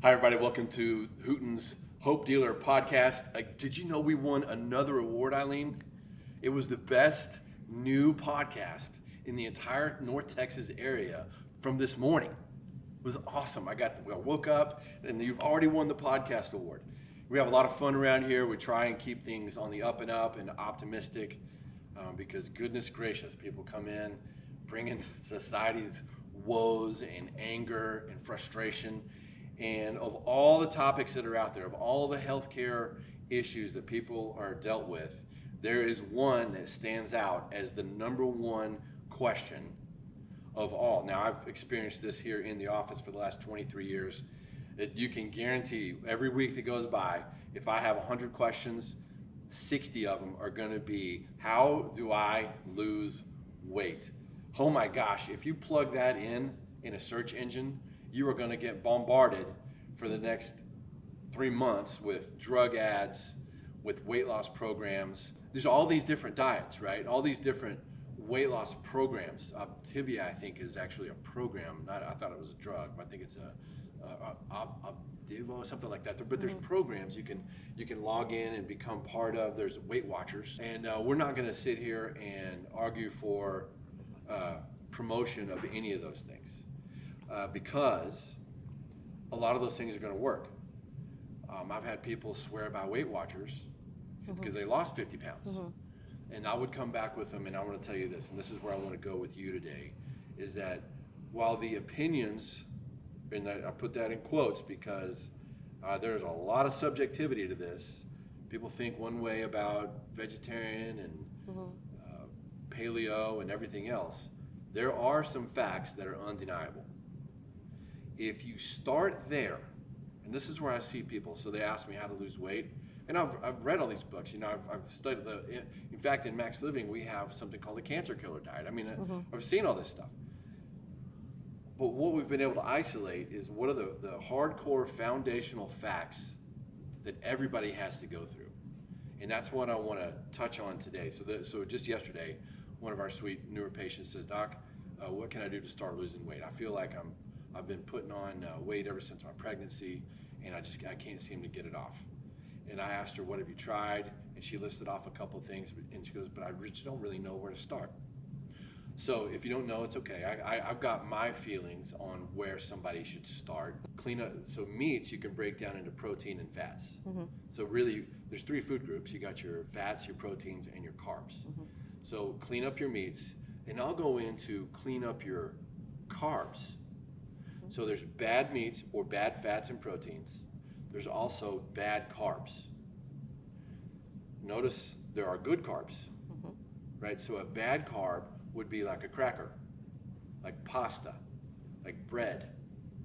Hi, everybody. Welcome to Hooten's Hope Dealer podcast. Did you know we won another award, Eileen? It was the best new podcast in the entire North Texas area from this morning. It was awesome. I woke up and you've already won the podcast award. We have a lot of fun around here. We try and keep things on the up and up and optimistic because goodness gracious, people come in bringing society's woes and anger and frustration. And of all the topics that are out there, of all the healthcare issues that people are dealt with, there is one that stands out as the number one question of all. Now, I've experienced this here in the office for the last 23 years. That you can guarantee every week that goes by, if I have 100 questions, 60 of them are going to be, how do I lose weight? Oh my gosh, if you plug that in a search engine, you are going to get bombarded for the next 3 months with drug ads, with weight loss programs. There's all these different diets, right? All these different weight loss programs. Optivia, I think, is actually a program. I thought it was a drug, but I think it's Optivo, something like that. But there's programs you can log in and become part of. There's Weight Watchers, and we're not going to sit here and argue for promotion of any of those things. Because a lot of those things are going to work. I've had people swear by Weight Watchers because they lost 50 pounds. And I would come back with them, and I want to tell you this, and this is where I want to go with you today, is that while the opinions, and I put that in quotes because there's a lot of subjectivity to this. People think one way about vegetarian and paleo and everything else. There are some facts that are undeniable. If you start there, and this is where I see people, so they ask me how to lose weight, and I've read all these books. I've studied in fact, in Max Living, we have something called the cancer killer diet. I've seen all this stuff. But what we've been able to isolate is what are the hardcore foundational facts that everybody has to go through. And that's what I want to touch on today. So just yesterday, one of our sweet newer patients says, Doc, what can I do to start losing weight? I feel like I've been putting on weight ever since my pregnancy, and I can't seem to get it off. And I asked her, what have you tried? And she listed off a couple of things, and she goes, but I just don't really know where to start. So if you don't know, it's okay. I've got my feelings on where somebody should start. Clean up. So meats you can break down into protein and fats. So really, there's 3 food groups. You got your fats, your proteins, and your carbs. So clean up your meats, and I'll go into clean up your carbs. So there's bad meats or bad fats and proteins. There's also bad carbs. Notice there are good carbs, right? So a bad carb would be like a cracker, like pasta, like bread,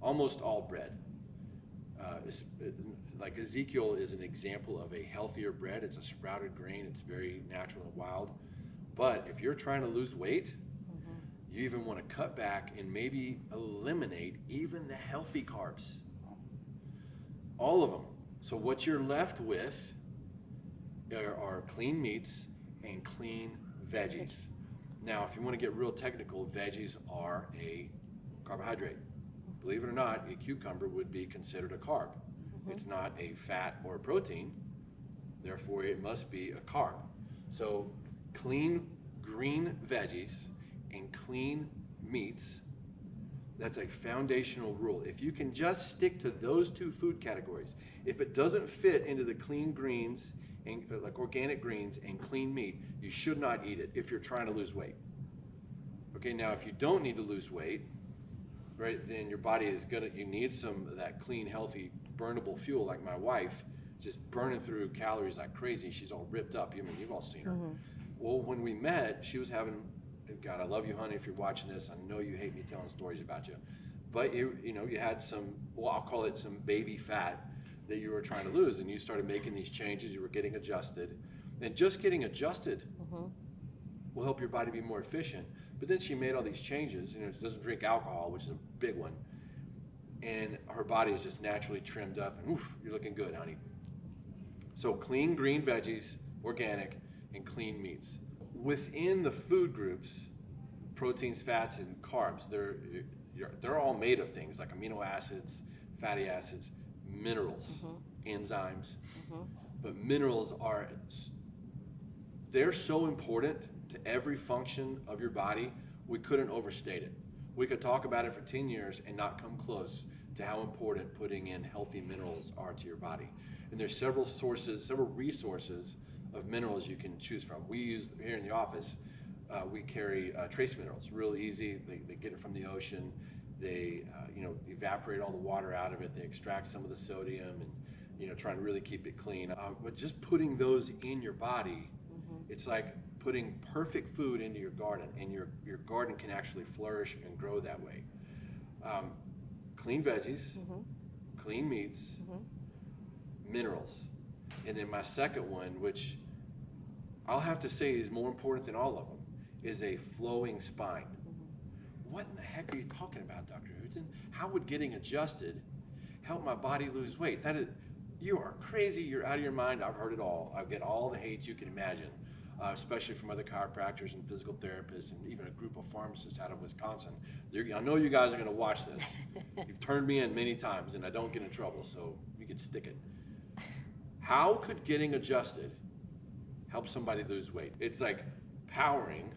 almost all bread. Like Ezekiel is an example of a healthier bread. It's a sprouted grain. It's very natural and wild. But if you're trying to lose weight, you even want to cut back and maybe eliminate even the healthy carbs. All of them. So what you're left with are clean meats and clean veggies. Now, if you want to get real technical, veggies are a carbohydrate. Believe it or not, a cucumber would be considered a carb. It's not a fat or a protein, therefore it must be a carb. So clean green veggies and clean meats, that's a foundational rule. If you can just stick to those 2 food categories, if it doesn't fit into the clean greens, and like organic greens and clean meat, you should not eat it if you're trying to lose weight. Okay, now if you don't need to lose weight, right, then your body is you need some of that clean, healthy, burnable fuel, like my wife, just burning through calories like crazy. She's all ripped up. You've all seen her. Well, when we met, she was having, God, I love you, honey, if you're watching this. I know you hate me telling stories about you. But you had some, well, I'll call it some baby fat that you were trying to lose, and you started making these changes. You were getting adjusted. And just getting adjusted will help your body be more efficient. But then she made all these changes. She doesn't drink alcohol, which is a big one. And her body is just naturally trimmed up. And oof, you're looking good, honey. So clean green veggies, organic, and clean meats. Within the food groups, proteins, fats, and carbs, they're all made of things like amino acids, fatty acids, minerals, enzymes, but minerals they're so important to every function of your body, we couldn't overstate it. We could talk about it for 10 years and not come close to how important putting in healthy minerals are to your body. And there's several resources of minerals you can choose from. We use, here in the office, we carry trace minerals, real easy. They get it from the ocean. They evaporate all the water out of it. They extract some of the sodium and try to really keep it clean. But just putting those in your body, it's like putting perfect food into your garden, and your garden can actually flourish and grow that way. Clean veggies, clean meats, minerals. And then my second one, which I'll have to say is more important than all of them, is a flowing spine. What in the heck are you talking about, Dr. Hooten? How would getting adjusted help my body lose weight? You are crazy, you're out of your mind. I've heard it all. I get all the hate you can imagine, especially from other chiropractors and physical therapists and even a group of pharmacists out of Wisconsin. I know you guys are gonna watch this. You've turned me in many times and I don't get in trouble, so you can stick it. How could getting adjusted help somebody lose weight? It's like powering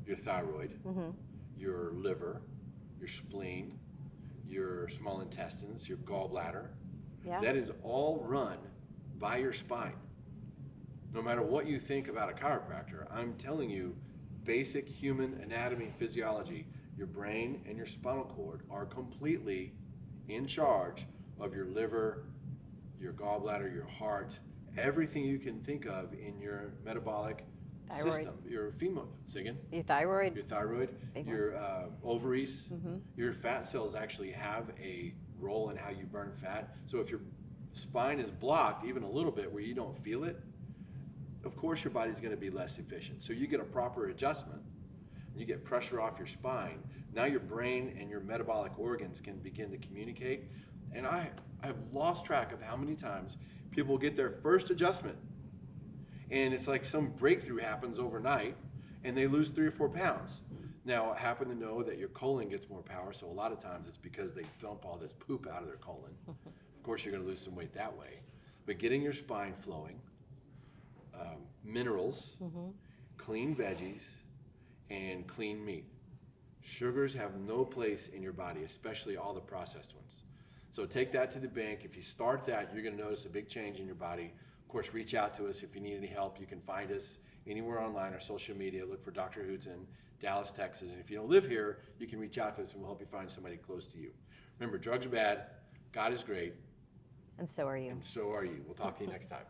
your thyroid, your liver, your spleen, your small intestines, your gallbladder. Yeah. That is all run by your spine. No matter what you think about a chiropractor, I'm telling you, basic human anatomy and physiology, your brain and your spinal cord are completely in charge of your liver, your gallbladder, your heart, everything you can think of in your metabolic system. Your female, say again? Your thyroid. Your thyroid, your ovaries, your fat cells actually have a role in how you burn fat. So if your spine is blocked even a little bit where you don't feel it, of course your body's going to be less efficient. So you get a proper adjustment, you get pressure off your spine. Now your brain and your metabolic organs can begin to communicate. And I've lost track of how many times people get their first adjustment and it's like some breakthrough happens overnight and they lose 3 or 4 pounds. Now, I happen to know that your colon gets more power, so a lot of times it's because they dump all this poop out of their colon. Of course, you're going to lose some weight that way. But getting your spine flowing, minerals, clean veggies, and clean meat. Sugars have no place in your body, especially all the processed ones. So take that to the bank. If you start that, you're going to notice a big change in your body. Of course, reach out to us if you need any help. You can find us anywhere online or social media. Look for Dr. Hooten, Dallas, Texas. And if you don't live here, you can reach out to us and we'll help you find somebody close to you. Remember, drugs are bad. God is great. And so are you. And so are you. We'll talk to you next time.